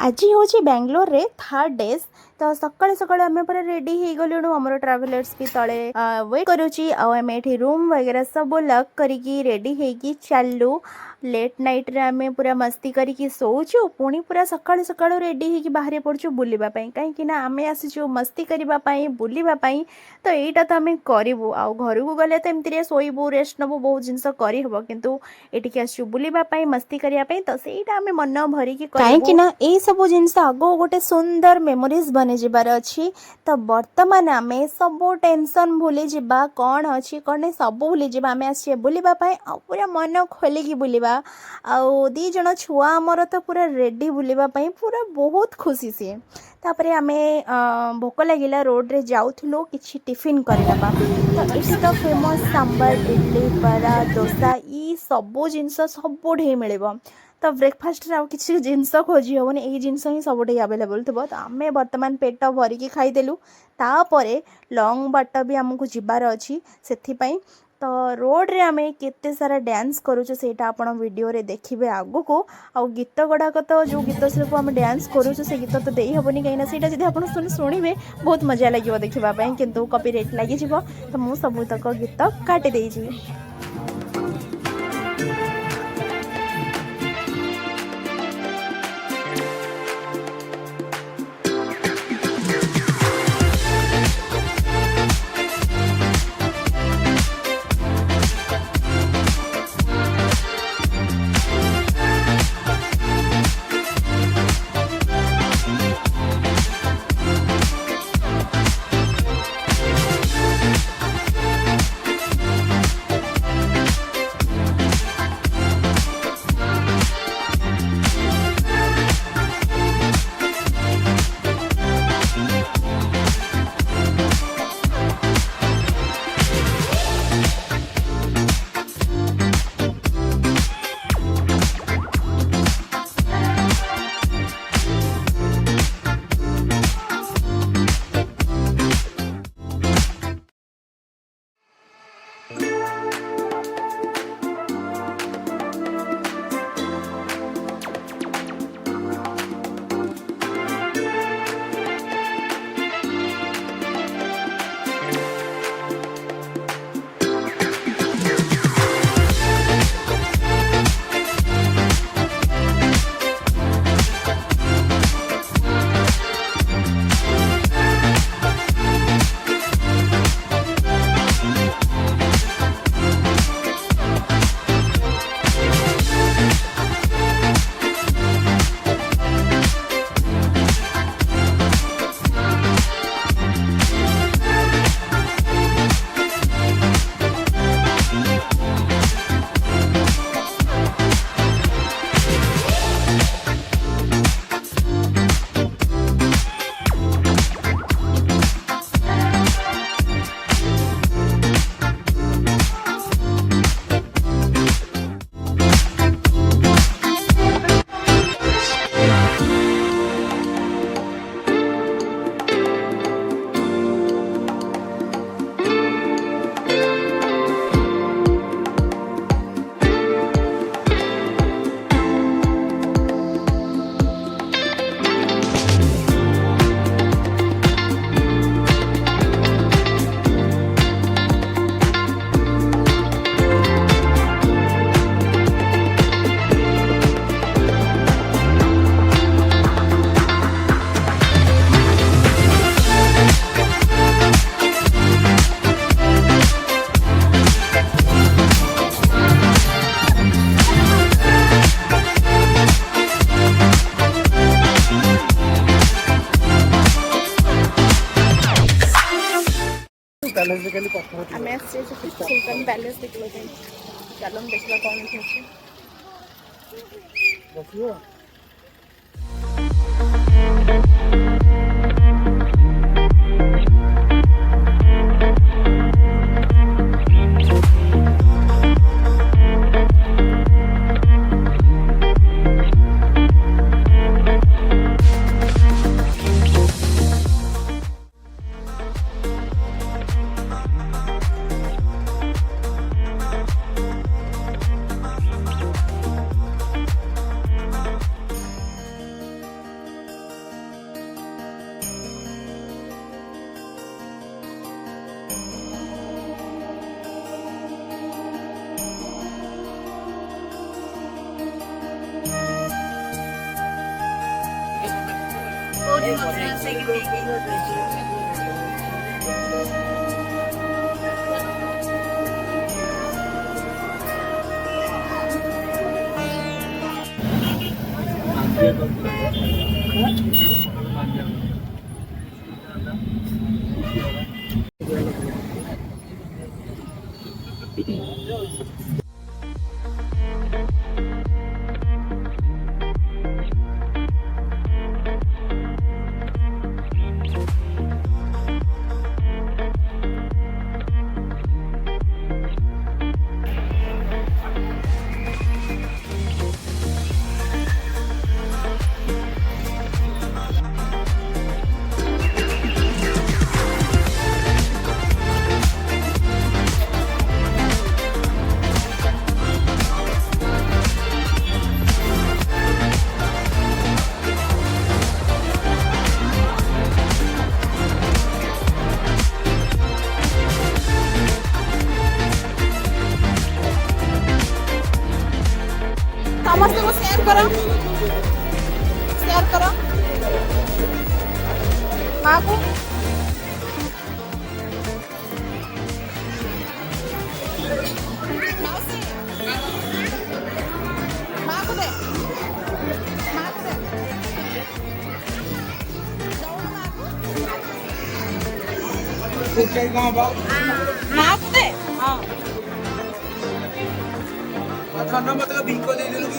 आज हूँ बेंगलोर रे थर्ड डेज तो सकाଳେ सकाଳେ आम पूरा रेडी हो गलु आमर ट्रावेलर्स भी तले वेट करुच्ची आम ये रूम वगैरह सब लक करी रेडी होगी चलू लेट नाइट रे आम पूरा मस्ती करके सोचु पुणी पूरा सकाळु सकाळु रेडी होगी बाहर पड़चु बुलवा कहीं आम आसीचु मस्ती करने बुलवाई तो यहीटा तो आम करूँ आ घर को गले तो एमती शोबू रेस्ट नबू बहुत जिनस करहब किंतु ये आसु बुलवाई मस्ती करने तो सहीटा आम मन भरिकी कहीं यही सब जिनस आग गोटे सुंदर मेमोरीज बनी जबार अच्छी तो बर्तमान आम सब टेंशन भूली जा कौन अच्छी कौन नहीं सब भूली जा आम आस बुलवाई पूरा मन खोलिकी बुलवा आउ दी जन छुआ आमर तो पूरा रेडी बुलवाई पूरा बहुत खुशी सी तापर आम भोक लगिला रोड रे जाऊँ कि टिफिन करना तो ये तो फेमस सांबर इडली बरा डोसा ये सब जिनस सब मिल तो ब्रेकफास्ट आउ किसी जिनस खोजी हेनी यही जिनस ही सब आवेलेबल थी तो आम बर्तमान पेट भरिकी खाईदेलु तापर लंग बाट भी आमको जीवार अच्छी से तो रोड रे आम केते सारा डांस करूँ सेटा आपण वीडियो रे देखिबे आगु को आउ गीत गुड़ाक तो जो गीत सब आम डांस करूँ से गीत तो दे हेनी कहीं से जब आप शुणवे बहुत मजा लगे देखापी किंतु कॉपीराइट लगी तो मुझे सबुतक गीत काटी देजी। आम सुल्तान पैलेस देखा चलो देखा कौन ସମସ୍ତଙ୍କୁ ସେୟାର କର, ସେୟାର କର ମାକୁ। ମାକୁ ଦେ, ମାକୁ ଦେ, ମାକୁ ଦେ। ହଁ ঠান্ডা মাথায় ভিঙ্কো দিয়ে দিল কি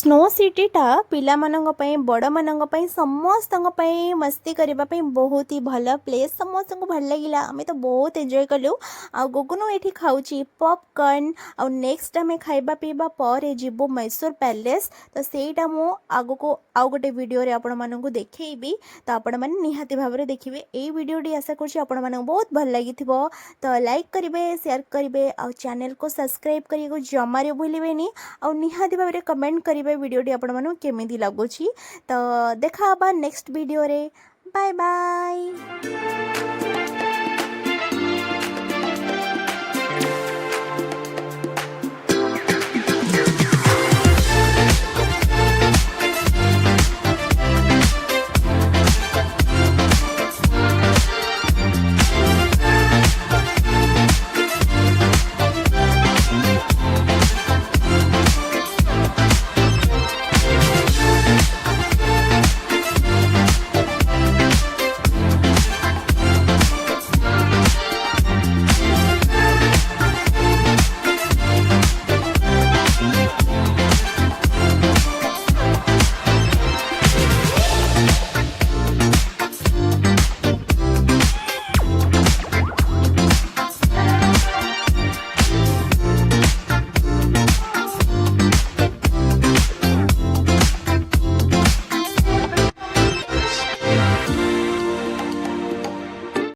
स्नो सिटीटा पिलामानंक पई बड़मानंक पई समस्तंक पई मस्ती करबा पई बहुत ही भल प्लेस समस्तंक भल लागिला आमे तो बहुत एंजॉय कलु आ गुगुनु एठी खाउची पॉपकॉर्न आ नेक्स्ट आमे खाइबा पीबा पर जिबो मैसूर पैलेस तो सेटा मो आगो को आउ गोटे वीडियो रे आपण माननकु देखैबी तो आपण माने निहाती भाबरे देखिबे ए वीडियो डी आशा करछि आपण मानक बहुत भल लागिथिबो तो लाइक करिवे शेयर करिवे आ चैनल को सब्सक्राइब करियो जमारे भूलिबेनी आ निहाती भाबरे कमेंट करिवे वीडियोटी आपण मानक केमिति लागुछि तो देखा बा नेक्स्ट वीडियो रे बाय बाय।